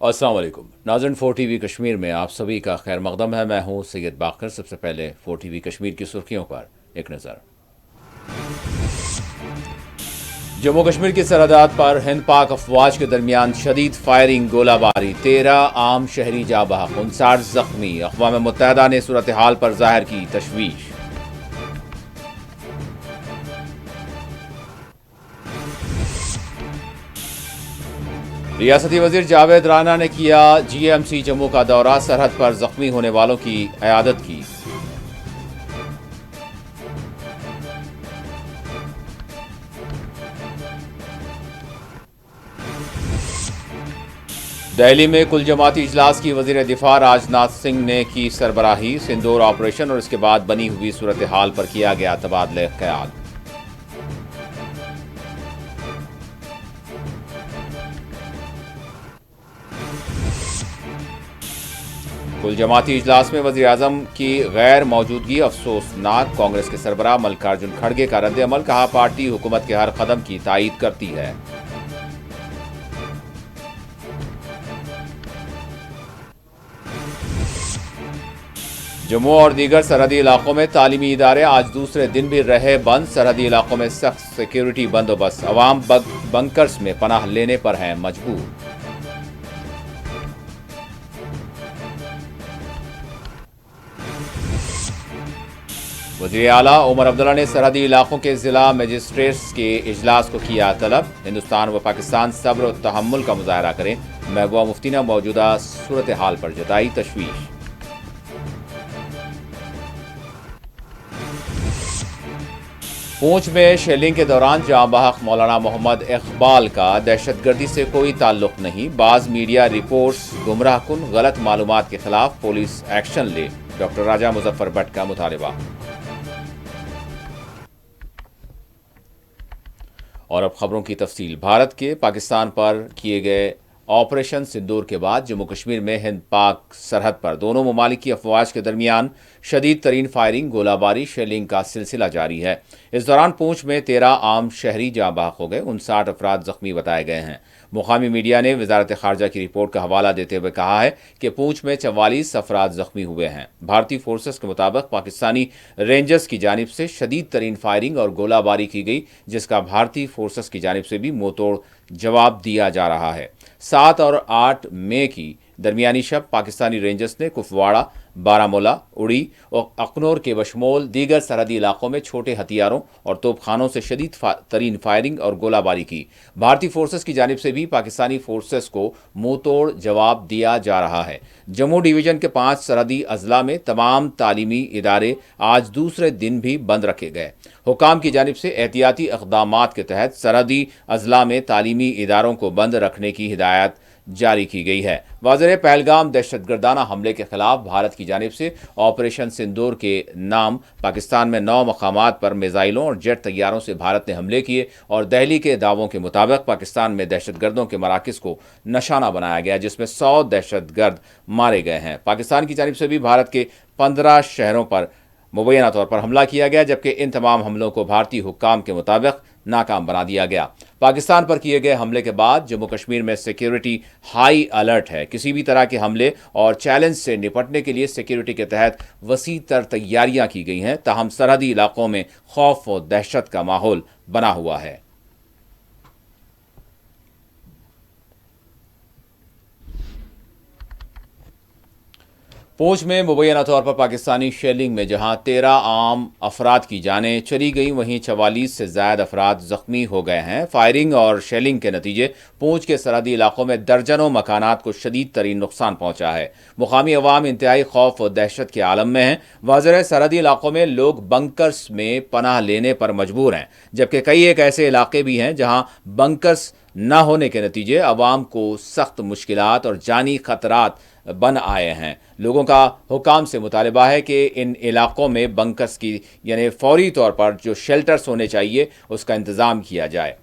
अस्सलाम वालेकुम नाज़रीन, 4 TV कश्मीर में आप सभी का खैर मकदम है। मैं हूं सैयद बाकर। सबसे पहले 4 TV कश्मीर की सुर्खियों पर एक नज़र। जम्मू कश्मीर की सरहदात पर हिंद पाक अफवाज के दरमियान शदीद फायरिंग गोलाबारी, 13 आम शहरी जा बहक, 59 जख्मी। अक़वाम मुत्तहिदा ने सूरत हाल पर जाहिर की तशवीश। रियासती वजीर जावेद राना ने किया GMC जम्मू का दौरा, सरहद पर जख्मी होने वालों की इयादत की। दिल्ली में कुल जमाती इजलास की वजीर दिफा राजनाथ सिंह ने की सरबराही। सिंदूर ऑपरेशन और इसके बाद बनी हुई सूरत हाल पर किया गया तबादले ख्याल। कुल जमाती इजलास में वज़ीर आज़म की गैर मौजूदगी अफसोसनाक, कांग्रेस के सरबराह मल्लिकार्जुन खड़गे का रद्द अमल, कहा पार्टी हुकूमत के हर कदम की तायीद करती है। जम्मू और दीगर सरहदी इलाकों में तालीमी इदारे आज दूसरे दिन भी रहे बंद। सरहदी इलाकों में सख्त सिक्योरिटी बंदोबस्त, अवाम बंकर्स में पनाह लेने पर हैं मजबूर। वज़ीर आला उमर अब्दुल्ला ने सरहदी इलाकों के जिला मजिस्ट्रेट्स के इजलास को किया तलब। हिंदुस्तान व पाकिस्तान सब्र और तहम्मुल का मुजाहरा करें। महबूबा मुफ्ती ने मौजूदा सूरत हाल पर जताई तशवीश। पूंछ में शेलिंग के दौरान जाँ बहक मौलाना मोहम्मद इकबाल का दहशतगर्दी से कोई ताल्लुक नहीं। बाज़ मीडिया रिपोर्ट्स गुमराह कुन, गलत मालूमात के खिलाफ पुलिस एक्शन ले, डॉक्टर राजा मुजफ्फर भट्ट का मुतालबा। और अब खबरों की तफसील। भारत के पाकिस्तान पर किए गए ऑपरेशन सिंदूर के बाद जम्मू कश्मीर में हिंद पाक सरहद पर दोनों ममालिक की अफवाज के दरमियान शदीद तरीन फायरिंग, गोलाबारी, शेलिंग का सिलसिला जारी है। इस दौरान पूंछ में 13 आम शहरी जाँ बहक हो गए, 59 अफराद जख्मी बताए गए हैं। मुकामी मीडिया ने वजारत खारजा की रिपोर्ट का हवाला देते हुए कहा है कि पूंछ में 44 अफराद जख्मी हुए हैं। भारतीय फोर्सेस के मुताबिक पाकिस्तानी रेंजर्स की जानिब से शदीद तरीन फायरिंग और गोलाबारी की गई, जिसका भारतीय फोर्सेस की जानिब से भी मुंहतोड़ जवाब दिया जा रहा है। 7 और 8 मई की दरमियानी शब पाकिस्तानी रेंजर्स ने कुपवाड़ा, बारामूला, उड़ी और अखनूर के बशमोल दीगर सरहदी इलाकों में छोटे हथियारों और तोपखानों से शदीद तरीन फायरिंग और गोलाबारी की। भारतीय फोर्सेस की जानिब से भी पाकिस्तानी फोर्सेस को मुंहतोड़ जवाब दिया जा रहा है। जम्मू डिवीजन के 5 सरहदी अजला में तमाम तालीमी इदारे आज दूसरे दिन भी बंद रखे गए। हुकाम की जानिब से एहतियाती इक़दामात के तहत सरहदी अजला में तालीमी इदारों को बंद रखने की हिदायत जारी की गई है। वाज़ेह पहलगाम दहशतगर्दाना हमले के खिलाफ भारत की जानिब से ऑपरेशन सिंदूर के नाम पाकिस्तान में 9 मकामात पर मिसाइलों और जेट तैयारों से भारत ने हमले किए और दिल्ली के दावों के मुताबिक पाकिस्तान में दहशतगर्दों के मराकज़ को निशाना बनाया गया, जिसमें 100 दहशतगर्द मारे गए हैं। पाकिस्तान की जानिब से भी भारत के 15 शहरों पर मुबैना तौर पर हमला किया गया, जबकि इन तमाम हमलों को भारतीय हुक्काम के मुताबिक नाकाम बना दिया गया। पाकिस्तान पर किए गए हमले के बाद जम्मू कश्मीर में सिक्योरिटी हाई अलर्ट है। किसी भी तरह के हमले और चैलेंज से निपटने के लिए सिक्योरिटी के तहत वसी तर तैयारियां की गई हैं। ताहम सरहदी इलाकों में खौफ और दहशत का माहौल बना हुआ है। पूंछ में मुबैना तौर पर पाकिस्तानी शेलिंग में जहां 13 आम अफराद की जानें चली गई, वहीं 44 से ज़्यादा अफराद जख्मी हो गए हैं। फायरिंग और शेलिंग के नतीजे पूंछ के सरहदी इलाकों में दर्जनों मकानात को शदीद तरीन नुकसान पहुंचा है। मुकामी अवाम इंतहाई खौफ और दहशत के आलम में हैं। वाज़ेह सरहदी इलाकों में लोग बंकर्स में पनाह लेने पर मजबूर हैं, जबकि कई एक ऐसे इलाके भी हैं जहां बंकर्स न होने के नतीजे अवाम को सख्त मुश्किलात और जानी खतरात बन आए हैं। लोगों का हुकाम से मुतालबा है कि इन इलाकों में बंकर्स की यानी फौरी तौर पर जो शेल्टर्स होने चाहिए उसका इंतज़ाम किया जाए।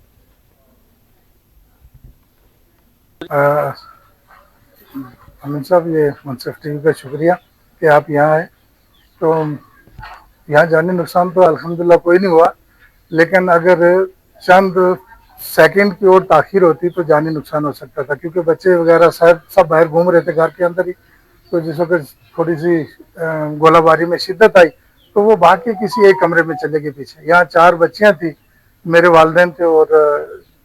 अमीन साहब, ये मुनसिफ टीवी का शुक्रिया कि आप यहाँ आए। तो यहाँ जानी नुकसान तो अल्हम्दुलिल्लाह कोई नहीं हुआ, लेकिन अगर चंद सेकंड की ओर ताखिर होती तो जानी नुकसान हो सकता था, क्योंकि बच्चे वगैरह सब बाहर घूम रहे थे घर के अंदर ही। तो जिस वक्त थोड़ी सी गोलाबारी में शिद्दत आई तो वो भाग के किसी एक कमरे में चले गए पीछे। यहाँ 4 बच्चियां थी, मेरे वालिदैन थे और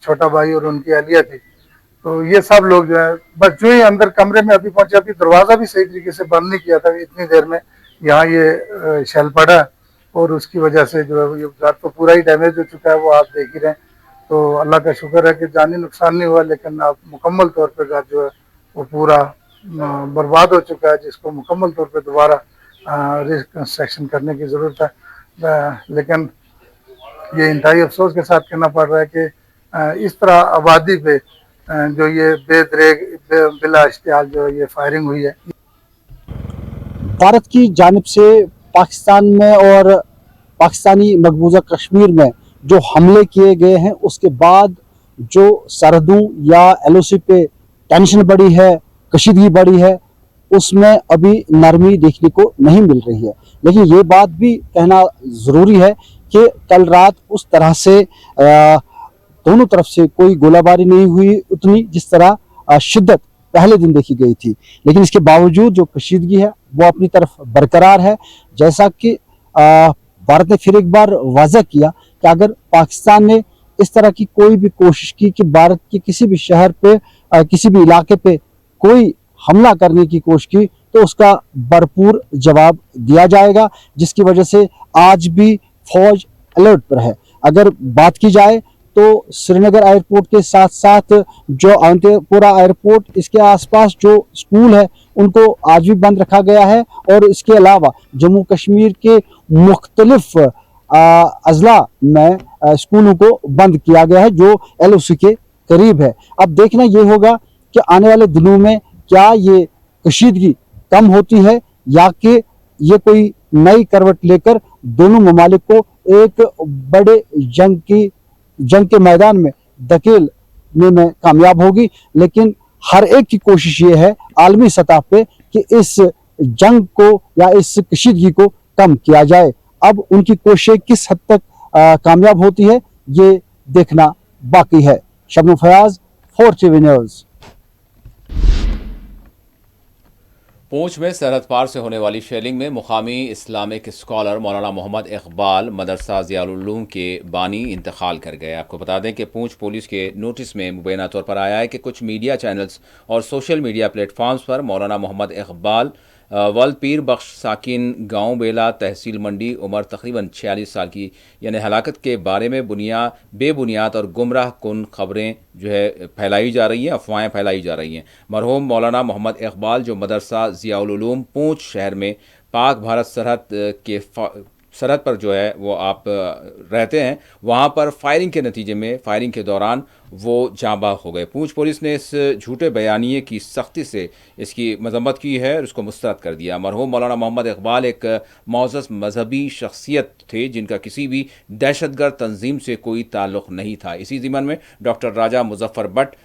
छोटा भाई और उनकी अहलिया थी। तो ये सब लोग जो है बस जो ही अंदर कमरे में अभी पहुंचे, अभी दरवाजा भी सही तरीके से बंद नहीं किया था, इतनी देर में यहाँ ये शेल पड़ा और उसकी वजह से जो है ये घर तो पूरा ही डैमेज हो चुका है, वो आप देख ही रहे हैं। तो अल्लाह का शुक्र है कि जानी नुकसान नहीं हुआ, लेकिन अब मुकम्मल तौर पर घर जो है वो पूरा बर्बाद हो चुका है, जिसको मुकम्मल तौर पर दोबारा रिकंस्ट्रक्शन करने की ज़रूरत है। लेकिन ये इंतहाई अफसोस के साथ कहना पड़ रहा है कि इस तरह आबादी पे जो ये बेदरेग बिला इश्तियाल जो ये फायरिंग हुई है। भारत की जानिब से पाकिस्तान में और पाकिस्तानी मकबूजा कश्मीर में जो हमले किए गए हैं, उसके बाद जो सरहदों या LOC पे टेंशन बढ़ी है, कशीदगी बढ़ी है, उसमें अभी नरमी देखने को नहीं मिल रही है। लेकिन ये बात भी कहना ज़रूरी है कि कल रात उस तरह से दोनों तरफ से कोई गोलाबारी नहीं हुई उतनी जिस तरह शिद्दत पहले दिन देखी गई थी। लेकिन इसके बावजूद जो कशीदगी है वो अपनी तरफ बरकरार है। जैसा कि भारत ने फिर एक बार वाज़ह किया कि अगर पाकिस्तान ने इस तरह की कोई भी कोशिश की कि भारत के किसी भी शहर पे किसी भी इलाके पे कोई हमला करने की कोशिश की तो उसका भरपूर जवाब दिया जाएगा, जिसकी वजह से आज भी फौज अलर्ट पर है। अगर बात की जाए तो श्रीनगर एयरपोर्ट के साथ साथ जो अवंतीपोरा एयरपोर्ट, इसके आसपास जो स्कूल है उनको आज भी बंद रखा गया है। और इसके अलावा जम्मू कश्मीर के मुख्तलिफ अजला में स्कूलों को बंद किया गया है जो LOC के करीब है। अब देखना ये होगा कि आने वाले दिनों में क्या ये कशीदगी कम होती है या कि ये कोई नई करवट लेकर दोनों ममालिक को एक बड़े जंग के मैदान में धकेलने में कामयाब होगी। लेकिन हर एक की कोशिश ये है आलमी सतह पे कि इस जंग को या इस कशीदगी को कम किया जाए। अब उनकी कोशिश किस हद तक कामयाब होती है ये देखना बाकी है। Shabnam Fayaz, 4TV news. पूंछ में सरहद पार से होने वाली शेलिंग में मुकामी इस्लामिक स्कॉलर मौलाना मोहम्मद इकबाल मदरसा ज़ियाउल उलूम के बानी इंतकाल कर गए। आपको बता दें कि पूंछ पुलिस के नोटिस में मुबैना तौर पर आया है कि कुछ मीडिया चैनल्स और सोशल मीडिया प्लेटफॉर्म्स पर मौलाना मोहम्मद इकबाल वल्द पीर बख्श साकिन गांव बेला तहसील मंडी उम्र तकरीबन 46 साल की यानी हलाकत के बारे में बेबुनियाद और गुमराह कुन खबरें जो है फैलाई जा रही हैं, अफवाहें फैलाई जा रही हैं। मरहूम मौलाना मोहम्मद इकबाल जो मदरसा ज़ियाउल उलूम पूंछ शहर में पाक भारत सरहद पर जो है वो आप रहते हैं, वहाँ पर फायरिंग के दौरान वो जाँ बाग हो गए। पूंछ पुलिस ने इस झूठे बयानिए की सख्ती से इसकी मजम्मत की है और उसको मुस्तरद कर दिया। मरहूम मौलाना मोहम्मद इकबाल एक मौज़ज़ मजहबी शख्सियत थे जिनका किसी भी दहशतगर्द तंजीम से कोई ताल्लुक़ नहीं था। इसी ज़िमन में डॉक्टर राजा मुजफ्फर भट्ट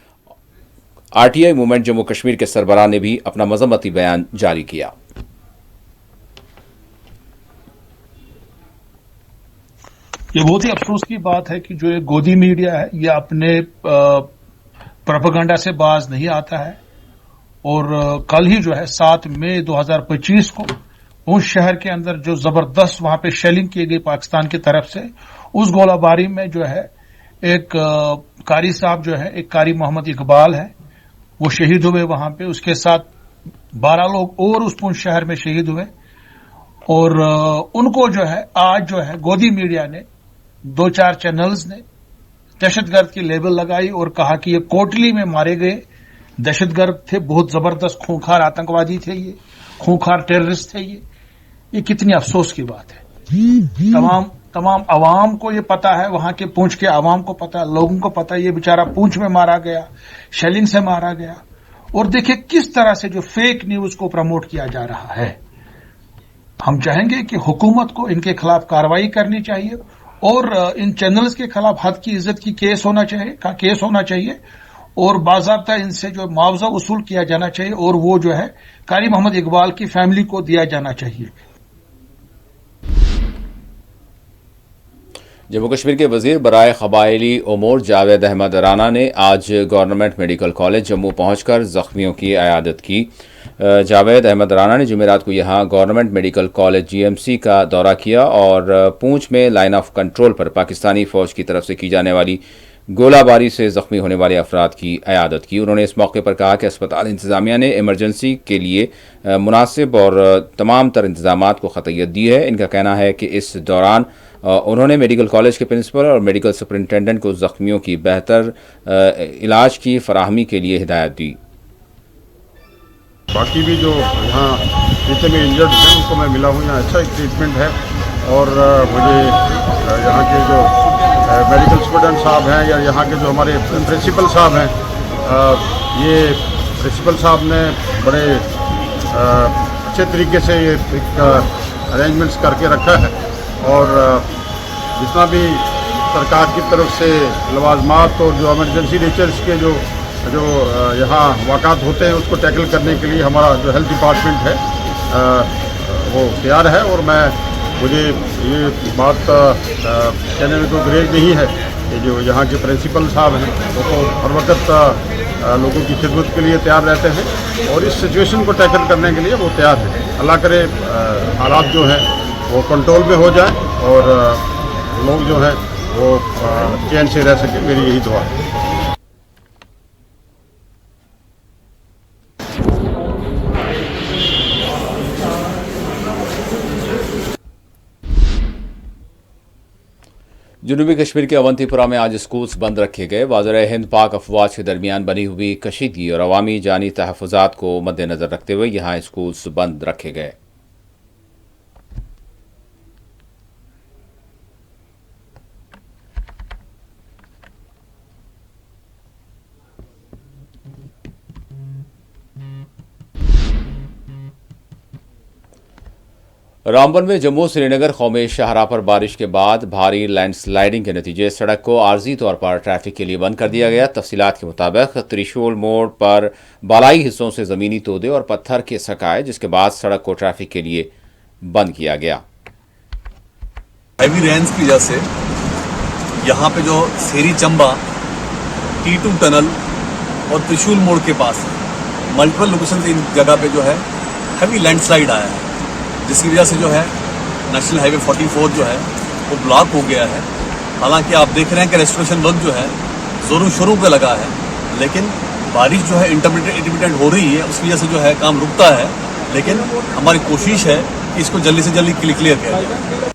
RTI मूवमेंट जम्मू कश्मीर के सरबराह ने भी अपना मजम्मती बयान जारी किया। ये बहुत ही अफसोस की बात है कि जो ये गोदी मीडिया है ये अपने प्रोपेगेंडा से बाज नहीं आता है। और कल ही जो है 7 मई 2025 को पूंछ शहर के अंदर जो जबरदस्त वहां पे शेलिंग की गई पाकिस्तान की तरफ से, उस गोलाबारी में जो है एक कारी साहब जो है, एक कारी मोहम्मद इकबाल है, वो शहीद हुए वहां पे। उसके साथ 12 लोग और उस पूंछ शहर में शहीद हुए। और उनको जो है आज जो है गोदी मीडिया ने 2-4 चैनल्स ने दहशतगर्द की लेबल लगाई और कहा कि ये कोटली में मारे गए दहशतगर्द थे, बहुत जबरदस्त खूंखार आतंकवादी थे, ये खूंखार टेररिस्ट थे। ये कितनी अफसोस की बात है। तमाम अवाम को ये पता है, वहां के पूंछ के अवाम को पता है, लोगों को पता है ये बेचारा पूंछ में मारा गया, शेलिंग से मारा गया। और देखिए किस तरह से जो फेक न्यूज को प्रमोट किया जा रहा है। हम चाहेंगे कि हुकूमत को इनके खिलाफ कार्रवाई करनी चाहिए और इन चैनल्स के खिलाफ हद की इज्जत की केस होना चाहिए और बाज़ाब्ता इनसे जो मुआवजा वसूल किया जाना चाहिए और वो जो है कारी मोहम्मद इकबाल की फैमिली को दिया जाना चाहिए। जम्मू कश्मीर के वजीर बराए कबायली उमूर जावेद अहमद राना ने आज गवर्नमेंट मेडिकल कॉलेज जम्मू पहुंचकर जख्मियों की इयादत की। जावेद अहमद राना ने जुमेरात को यहां गवर्नमेंट मेडिकल कॉलेज जीएमसी का दौरा किया और पूंछ में लाइन ऑफ कंट्रोल पर पाकिस्तानी फौज की तरफ से की जाने वाली गोलाबारी से जख्मी होने वाले अफराद की इयादत की। उन्होंने इस मौके पर कहा कि अस्पताल इंतजामिया ने इमरजेंसी के लिए मुनासिब और तमाम तर इंतजाम को खतैयत दी है। इनका कहना है कि इस दौरान उन्होंने मेडिकल कॉलेज के प्रिंसिपल और मेडिकल सुपरिंटेंडेंट को जख्मियों की बेहतर इलाज की फराहमी के लिए हिदायत दी। बाकी भी जो यहाँ जितने भी इंजर्ड हैं उनको मैं मिला हूँ, यहाँ अच्छा ट्रीटमेंट है और मुझे यहाँ के जो मेडिकल स्टूडेंट साहब हैं या यहाँ के जो हमारे प्रिंसिपल साहब हैं, ये प्रिंसिपल साहब ने बड़े अच्छे तरीके से ये एक अरेंजमेंट्स करके रखा है और जितना भी सरकार की तरफ से लवाजमात और जो एमरजेंसी नेचर्स के जो यहाँ वाक़ात होते हैं उसको टैकल करने के लिए हमारा जो हेल्थ डिपार्टमेंट है वो तैयार है। और मुझे ये बात कहने में तो ग्रेज नहीं है कि जो यहाँ के प्रिंसिपल साहब हैं वो तो हर वक्त लोगों की खिदमत के लिए तैयार रहते हैं और इस सिचुएशन को टैकल करने के लिए वो तैयार है। अल्लाह करे हालात जो हैं वो कंट्रोल में हो जाए और लोग जो हैं वो चैन से रह सकें, मेरी यही दुआ है। जनूबी कश्मीर के अवंतीपुरा में आज स्कूल्स बंद रखे गए। वाज़ेह हिंद पाक अफवाज के दरमियान बनी हुई कशीदगी और अवामी जानी तहफ़्फ़ुज़ात को मद्देनज़र रखते हुए यहाँ स्कूल्स बंद रखे गए। रामबन में जम्मू श्रीनगर कौमी शाहराह पर बारिश के बाद भारी लैंडस्लाइडिंग के नतीजे सड़क को आर्जी तौर पर ट्रैफिक के लिए बंद कर दिया गया। तफसीलात के मुताबिक त्रिशूल मोड़ पर बालाई हिस्सों से जमीनी तोदे और पत्थर के सकाए, जिसके बाद सड़क को ट्रैफिक के लिए बंद किया गया। हैवी रेन्स की वजह से यहाँ पे जो सेरी चंबा, T2 टनल और त्रिशूल मोड़ के पास मल्टीपल लोकेशन से इन जगह पे जो है हैवी लैंडस्लाइड आया है, जिसकी वजह से जो है नेशनल हाईवे 44 जो है वो ब्लॉक हो गया है। हालांकि आप देख रहे हैं कि रेस्टोरेशन वर्क जो है जोरों शोरों पे लगा है, लेकिन बारिश जो है इंटरमिटेंट हो रही है, उसकी वजह से जो है काम रुकता है। लेकिन हमारी कोशिश है कि इसको जल्दी से जल्दी क्लियर किया जाए।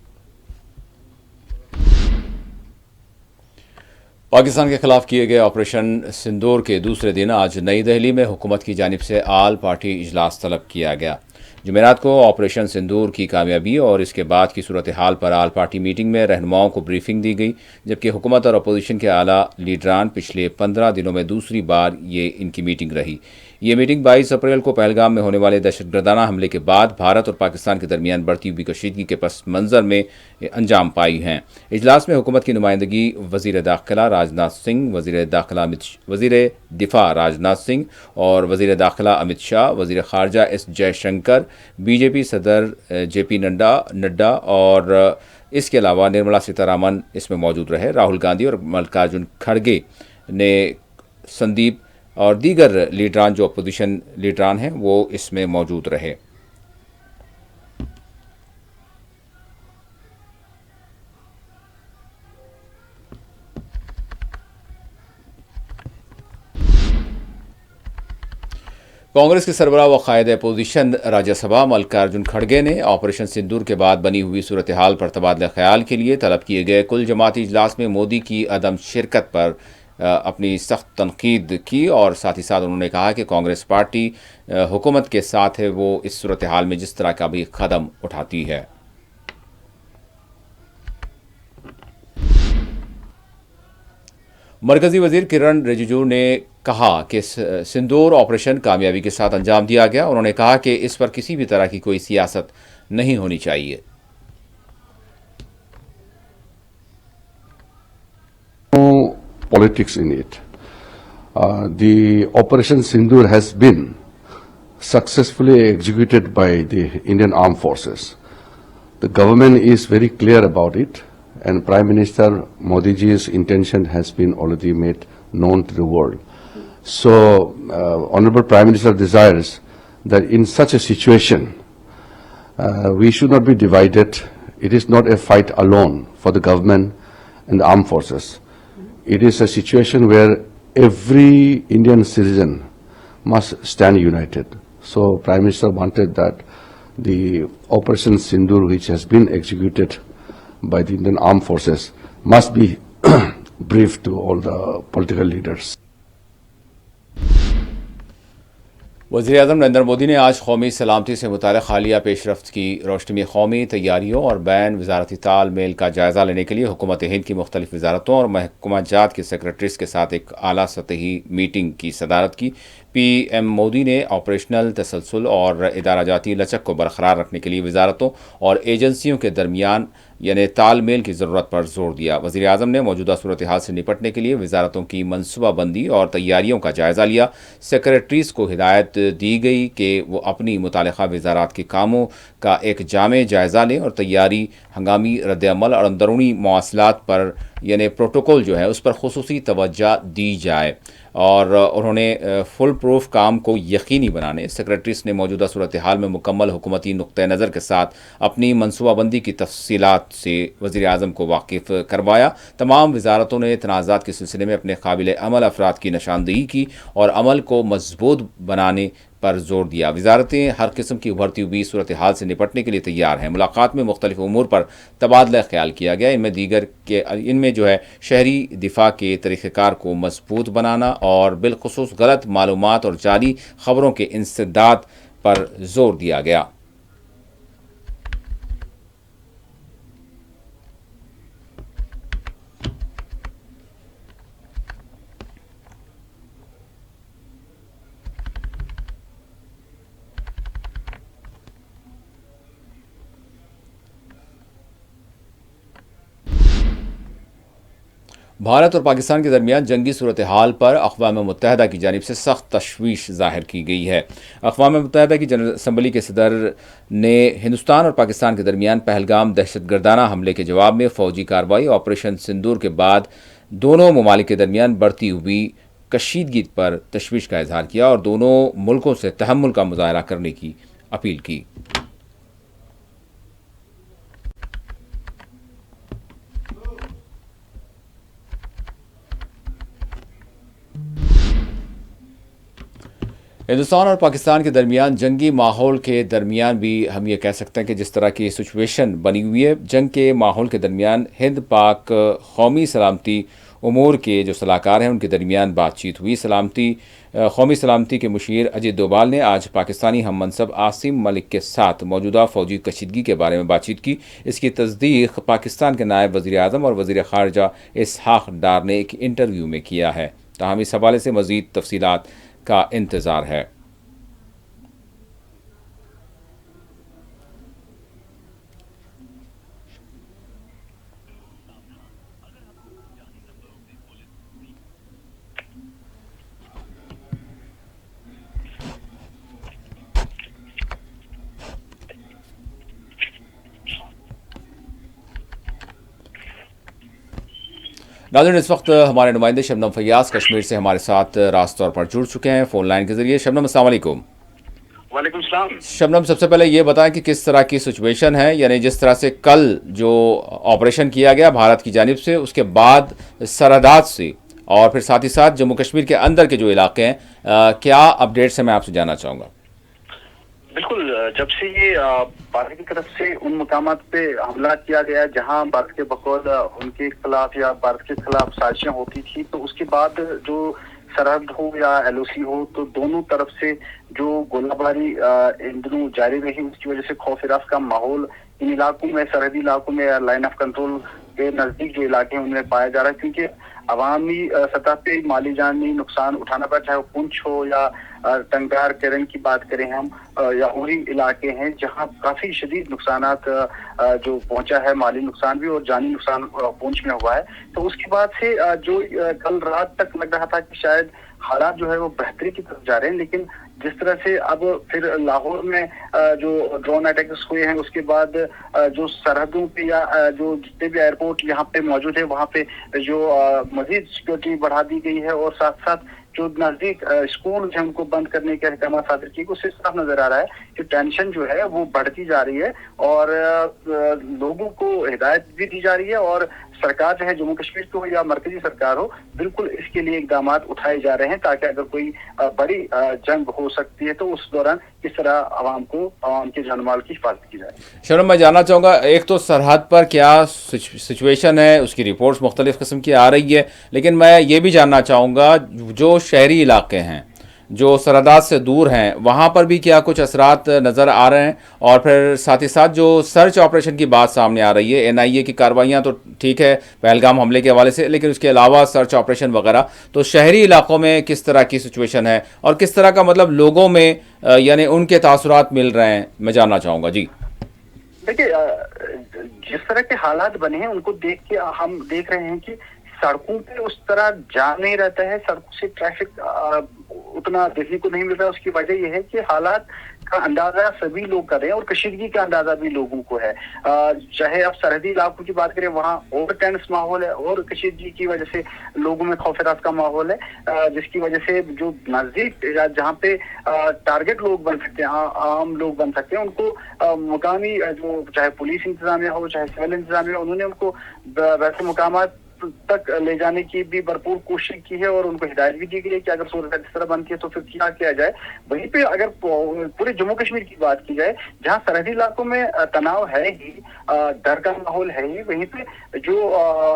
पाकिस्तान के खिलाफ किए गए ऑपरेशन सिंदूर के दूसरे दिन आज नई दिल्ली में हुकूमत की जानिब से आल पार्टी इजलास तलब किया गया। जुमेरात को ऑपरेशन सिंदूर की कामयाबी और इसके बाद की सूरत हाल पर आल पार्टी मीटिंग में रहनुमाओं को ब्रीफिंग दी गई, जबकि हुकूमत और अपोजिशन के आला लीडरान पिछले 15 दिनों में दूसरी बार ये इनकी मीटिंग रही। ये मीटिंग 22 अप्रैल को पहलगाम में होने वाले दहशतगर्दाना हमले के बाद भारत और पाकिस्तान के दरमियान बढ़ती हुई कशीदगी के पस मंजर में अंजाम पाई हैं। इजलास में हुकूमत की नुमाइंदगी वज़ीर दाखिला राजनाथ सिंह, वज़ीर दिफा राजनाथ सिंह और वज़ीर दाखिला अमित शाह, वज़ीर ख़ारजा एस जयशंकर, बीजेपी सदर जेपी नड्डा और इसके अलावा निर्मला सीतारामन इसमें मौजूद रहे। राहुल गांधी और मल्लिकार्जुन खड़गे ने संदीप और दीगर लीडरान जो अपोजिशन लीडरान हैं वो इसमें मौजूद रहे। कांग्रेस के सरबराह व कायद अपोजिशन राज्यसभा मल्लिकार्जुन खड़गे ने ऑपरेशन सिंदूर के बाद बनी हुई सूरत हाल पर तबादला ख्याल के लिए तलब किए गए कुल जमाती इजलास में मोदी की अदम शिरकत पर अपनी सख्त तनकीद की और साथ ही साथ उन्होंने कहा कि कांग्रेस पार्टी हुकूमत के साथ है, वो इस सूरत हाल में जिस तरह का भी कदम उठाती है। मरकजी वजीर किरण रिजिजू ने कहा कि सिंदूर ऑपरेशन कामयाबी के साथ अंजाम दिया गया। उन्होंने कहा कि इस पर किसी भी तरह की कोई सियासत नहीं होनी चाहिए। Politics in it. The Operation Sindoor has been successfully executed by the Indian Armed Forces. The government is very clear about it, and Prime Minister Modi ji's intention has been already made known to the world. So, Honorable Prime Minister desires that in such a situation, we should not be divided. It is not a fight alone for the government and the armed forces. It is a situation where every Indian citizen must stand united. So Prime Minister wanted that the Operation Sindoor, which has been executed by the Indian armed forces, must be briefed to all the political leaders. वज़ीर-ए-आज़म नरेंद्र मोदी ने आज कौमी सलामती से मुताल्लिक़ हालिया पेशरफ्त की रोशनी में कौमी तैयारियों और बैन वज़ारती तालमेल का जायज़ा लेने के लिए हुकूमत हिंद की मुख्तलिफ वज़ारतों और महकमा जात के सेक्रेटरीज़ के साथ एक आला सतही मीटिंग की सदारत की। पीएम मोदी ने ऑपरेशनल तसलसल और इदारा जाती लचक को बरकरार रखने के लिए वज़ारतों और एजेंसियों के दरमियान यानी तालमेल की ज़रूरत पर जोर दिया। वज़ीर-ए-आज़म ने मौजूदा सूरत हाल से निपटने के लिए वज़ारतों की मनसूबाबंदी और तैयारियों का जायज़ा लिया। सेक्रेटरीज़ को हिदायत दी गई कि वो अपनी मुतालिका वज़ारात के कामों का एक जामे जायज़ा लें और तैयारी, हंगामी रद्द-ए-अमल और अंदरूनी मवासलात पर यानी प्रोटोकॉल जो है उस पर खुसूसी तवज्जो दी जाए और उन्होंने फुल प्रूफ काम को यकीनी बनाने सेक्रेटरीज ने मौजूदा सूरत हाल में मुकम्मल हुकूमती नुक्ते नज़र के साथ अपनी मनसूबाबंदी की तफसीलात से वज़ीर-ए-आज़म को वाकिफ़ करवाया। तमाम वज़ारतों ने तनाज़ात के सिलसिले में अपने काबिल अमल अफराद की निशानदेही की और अमल को मजबूत बनाने पर जोर दिया। वज़ारतें हर किस्म की उभरती हुई सूरत हाल से निपटने के लिए तैयार हैं। मुलाकात में मुख्तलिफ उमूर पर तबादला ख्याल किया गया। इनमें जो है शहरी दिफा के तरीक़ेकार को मजबूत बनाना और बिलखुसूस गलत मालूमात और जाली खबरों के इंसदाद पर जोर दिया गया। भारत और पाकिस्तान के दरमियान जंगी सूरत हाल पर अक़वाम मुत्तहिदा की जानिब से सख्त तशवीश ज़ाहिर की गई है। अक़वाम मुत्तहिदा की जनरल असम्बली के सदर ने हिंदुस्तान और पाकिस्तान के दरमियान पहलगाम दहशतगर्दाना हमले के जवाब में फ़ौजी कार्रवाई ऑपरेशन सिंदूर के बाद दोनों ममालिक के दरमियान बढ़ती हुई कशीदगी पर तशवीश का इजहार किया और दोनों मुल्कों से तहम्मुल का मुज़ाहरा करने की अपील की। हिंदुस्तान और पाकिस्तान के दरमियान जंगी माहौल के दरमियान भी हम ये कह सकते हैं कि जिस तरह की सिचुएशन बनी हुई है, जंग के माहौल के दरमियान हिंद पाक कौमी सलामती उमूर के जो सलाहकार हैं उनके दरमियान बातचीत हुई। कौमी सलामती के मुशीर अजीत डोभाल ने आज पाकिस्तानी हम मनसब आसिम मलिक के साथ मौजूदा फ़ौजी कशीदगी के बारे में बातचीत की। इसकी तस्दीक पाकिस्तान के नायब वज़ीर-ए-आज़म और वज़ीर ख़ारजा इसहाक़ डार ने एक इंटरव्यू में किया है। ताहम इस हवाले से मज़ीद तफसीलात का इंतज़ार है। नाज़रीन, इस वक्त हमारे नुमाइंदे शबनम फैयाज कश्मीर से हमारे साथ रास्त तौर पर जुड़ चुके हैं फ़ोन लाइन के ज़रिए। शबनम, अस्सलाम वालेकुम। वालेकुम सलाम। शबनम, सबसे पहले ये बताएं कि किस तरह की सिचुएशन है, यानी जिस तरह से कल जो ऑपरेशन किया गया भारत की जानिब से, उसके बाद सरहदात से और फिर साथ ही साथ जम्मू कश्मीर के अंदर के जो इलाके हैं, क्या अपडेट्स हैं, मैं आपसे जानना चाहूँगा। बिल्कुल, जब से ये भारत की तरफ से उन मकामात पे हमला किया गया जहां भारत के बकौल उनके खिलाफ या भारत के खिलाफ साजिशें होती थी, तो उसके बाद जो सरहद हो या एलओसी हो, तो दोनों तरफ से जो गोलाबारी इन दिनों जारी रही, उसकी वजह से खौफ हिरास का माहौल इन इलाकों में, सरहदी इलाकों में या लाइन ऑफ कंट्रोल के नजदीक जो इलाके हैं उनमें पाया जा रहा है, क्योंकि अवामी सतह पे माली जानी नुकसान उठाना पड़ा, चाहे वो पुंछ हो या टंगार केरन की बात करें हम, या उरी इलाके हैं जहां काफी शदीद नुकसानात जो पहुंचा है, माली नुकसान भी और जानी नुकसान पुंछ में हुआ है। तो उसके बाद से जो कल रात तक लग रहा था कि शायद हालात जो है वो बेहतरी की तरफ जा रहे हैं, लेकिन जिस तरह से अब फिर लाहौर में जो ड्रोन अटैक्स हुए हैं, उसके बाद जो सरहदों पे या जो जितने भी एयरपोर्ट यहाँ पे मौजूद है वहाँ पे जो मजीद सिक्योरिटी बढ़ा दी गई है, और साथ साथ जो नजदीक स्कूल हैं उनको बंद करने के अहकाम सादर किए, उससे साफ नजर आ रहा है कि टेंशन जो है वो बढ़ती जा रही है, और लोगों को हिदायत भी दी जा रही है, और सरकार चाहे जम्मू कश्मीर की हो या मरकजी सरकार हो, बिल्कुल इसके लिए इकदाम उठाए जा रहे हैं ताकि अगर कोई बड़ी जंग हो सकती है तो उस दौरान किस तरह आवाम के जान माल की हिफाजत की जाए। शबनम, मैं जानना चाहूँगा, एक तो सरहद पर क्या सिचुएशन है, उसकी रिपोर्ट्स मुख्तलिफ किस्म की आ रही है, लेकिन मैं ये भी जानना चाहूँगा जो शहरी इलाके हैं जो सरहदात से दूर हैं वहाँ पर भी क्या कुछ असरात नज़र आ रहे हैं, और फिर साथ ही साथ जो सर्च ऑपरेशन की बात सामने आ रही है, NIA की कार्रवाइयाँ तो ठीक है पहलगाम हमले के हवाले से, लेकिन उसके अलावा सर्च ऑपरेशन वगैरह, तो शहरी इलाकों में किस तरह की सिचुएशन है और किस तरह का मतलब लोगों में यानी उनके तासुरात मिल रहे हैं, मैं जानना चाहूँगा। जी देखिए, जिस तरह के हालात बने हैं उनको देख के हम देख रहे हैं कि सड़कों पे उस तरह जाम नहीं रहता है, सड़कों से ट्रैफिक उतना देखने को नहीं मिल रहा है। उसकी वजह यह है कि हालात का अंदाजा सभी लोग कर रहे हैं और कशीदगी का अंदाजा भी लोगों को है। चाहे आप सरहदी इलाकों की बात करें, वहाँ और टेंस माहौल है और कशीदगी की वजह से लोगों में खौफरात का माहौल है, जिसकी वजह से जो नजदीक जहाँ पे टारगेट लोग बन सकते हैं, आम लोग बन सकते हैं, उनको मुकामी जो चाहे पुलिस इंतजामिया हो चाहे सिविल इंतजामिया, उन्होंने उनको वैसे मुकामात तक ले जाने की भी भरपूर कोशिश की है और उनको हिदायत भी दी गई है कि अगर सूरत इस तरह बनती है तो फिर क्या किया जाए। वहीं पे अगर पूरे जम्मू कश्मीर की बात की जाए, जहां सरहदी इलाकों में तनाव है ही, डर का माहौल है ही, वहीं पे जो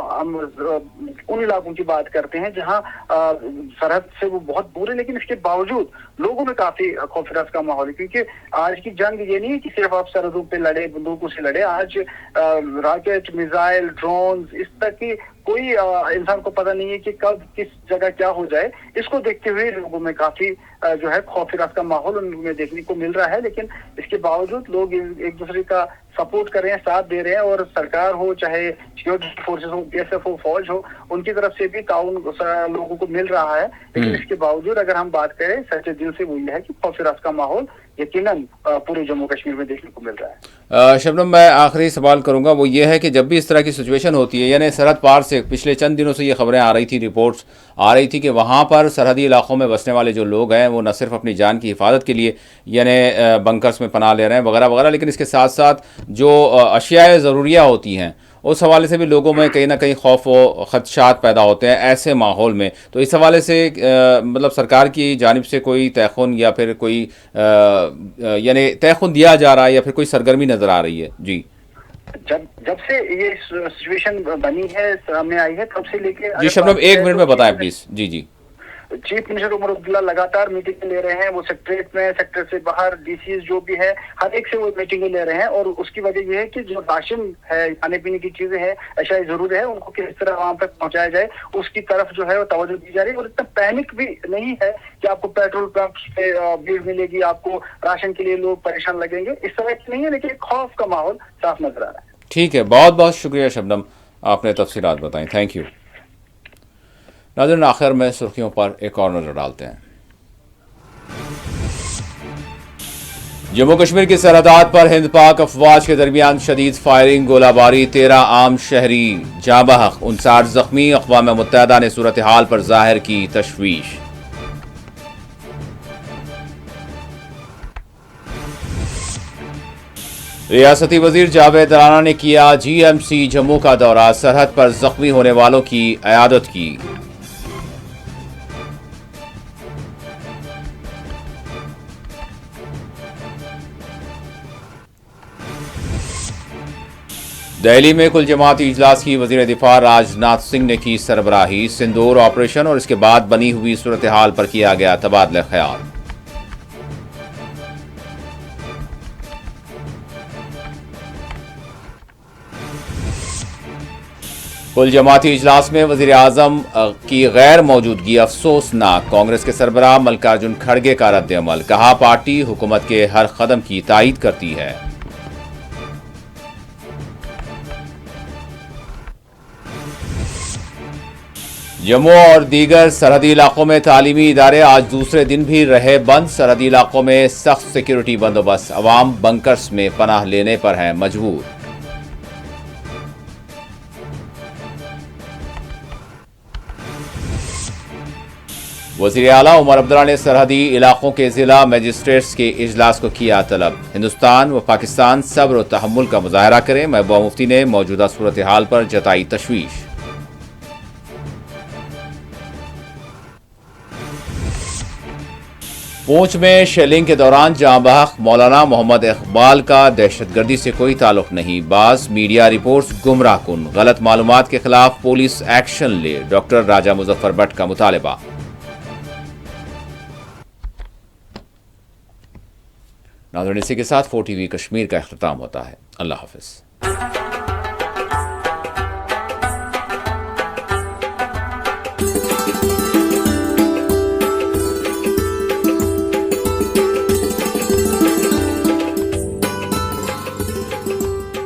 हम उन इलाकों की बात करते हैं जहां सरहद से वो बहुत दूर है, लेकिन इसके बावजूद लोगों में काफी खौफरात का माहौल है, क्योंकि आज की जंग ये नहीं है कि सिर्फ आप सरहदों पे लड़े, बंदूकों से लड़े। आज रॉकेट, मिसाइल, ड्रोन, इस तक की कोई इंसान को पता नहीं है कि कब किस जगह क्या हो जाए। इसको देखते हुए लोगों में काफी जो है खौफरात का माहौल उनमें देखने को मिल रहा है, लेकिन इसके बावजूद लोग एक दूसरे का सपोर्ट कर रहे हैं, साथ दे रहे हैं, और सरकार हो चाहे सिक्योरिटी फोर्सेस हो, PSF हो, फौज हो, उनकी तरफ से भी ताउन लोगों को मिल रहा है। लेकिन इसके बावजूद अगर हम बात करें सच्चे दिल से, वो ये है कि खौफरात का माहौल यकीनन पूरे जम्मू कश्मीर में देखने को मिल रहा है। शबनम, मैं आखिरी सवाल करूंगा, वो ये है कि जब भी इस तरह की सिचुएशन होती है, यानी सरहद पार से पिछले चंद दिनों से ये खबरें आ रही थी, रिपोर्ट्स आ रही थी कि वहाँ पर सरहदी इलाकों में बसने वाले जो लोग हैं वो न सिर्फ अपनी जान की हिफाजत के लिए यानी बंकर्स में पनाह ले रहे हैं वगैरह वगैरह, लेकिन इसके साथ साथ जो अशियाए ज़रूरिया होती हैं उस हवाले से भी लोगों में कहीं ना कहीं खौफ व खदशात पैदा होते हैं ऐसे माहौल में। तो इस हवाले से मतलब सरकार की जानिब से कोई तयखुन या फिर कोई यानी तयखुन दिया जा रहा है या फिर कोई सरगर्मी नज़र आ रही है? जी, जब से ये सिचुएशन बनी है, सामने आई है, तब से लेके जी शबनम 1 मिनट में बताएं प्लीज। जी जी। चीफ मिनिस्टर उमर अब्दुल्ला लगातार मीटिंग ले रहे हैं, वो सेक्रेटरीट में, सेक्टर से बाहर DCs जो भी है हर एक से वो मीटिंगें ले रहे हैं, और उसकी वजह यह है कि जो राशन है, खाने पीने की चीजें हैं, अशियाई जरूरत है, उनको किस तरह आवाम तक पहुंचाया जाए उसकी तरफ जो है वो तवज्जो दी जा रही है। और इतना पैनिक भी नहीं है कि आपको पेट्रोल पंप पे भीड़ मिलेगी, आपको राशन के लिए लोग परेशान लगेंगे, इस तरह की नहीं है, लेकिन खौफ का माहौल साफ नजर आ रहा है। ठीक है, बहुत बहुत शुक्रिया शबनम, आपने तफसीलात बताई, थैंक यू। नाज़रीन, आखिर में सुर्खियों पर एक और नजर डालते हैं। जम्मू कश्मीर की सरहदात पर हिंद पाक अफवाज के दरमियान शदीद फायरिंग, गोलाबारी, 13 आम शहरी जाँ बहक, 59 जख्मी। अक़वाम मुत्तहिदा ने सूरत हाल पर जाहिर की तशवीश। रियासती वजीर जावेद राना ने किया GMC जम्मू का दौरा, सरहद पर जख्मी होने वालों की इयादत की। दिल्ली में कुल जमाती इजलास की वजीर दिफा राजनाथ सिंह ने की सरबराही। सिंदूर ऑपरेशन और इसके बाद बनी हुई सूरत हाल पर किया गया तबादला ख्याल। कुल जमाती इजलास में वजीर आजम की गैर मौजूदगी अफसोसनाक, कांग्रेस के सरबराह मल्लिकार्जुन खड़गे का रद्द अमल, कहा पार्टी हुकूमत के हर कदम की तायीद करती है। जम्मू और दीगर सरहदी इलाकों में तालीमी इदारे आज दूसरे दिन भी रहे बंद। सरहदी इलाकों में सख्त सिक्योरिटी बंदोबस्त, अवाम बंकर्स में पनाह लेने पर हैं मजबूर। वज़ीर आला उमर अब्दुल्ला ने सरहदी इलाकों के जिला मजिस्ट्रेट्स के इजलास को किया तलब। हिंदुस्तान व पाकिस्तान सब्र और तहम्मुल का मुजाहरा करें। महबूबा मुफ्ती ने मौजूदा सूरत हाल पर जताई तशवीश। पूंछ में शेलिंग के दौरान जाँ बहक मौलाना मोहम्मद इकबाल का दहशतगर्दी से कोई ताल्लुक नहीं। बाज़ मीडिया रिपोर्ट्स गुमराह कुन, गलत मालूमात के खिलाफ पुलिस एक्शन ले। डॉक्टर राजा मुजफ्फर भट्ट का मुतालबा। नाज़रीन, इसी के साथ 4 TV कश्मीर का इख्तिताम होता है। अल्लाह हाफिज।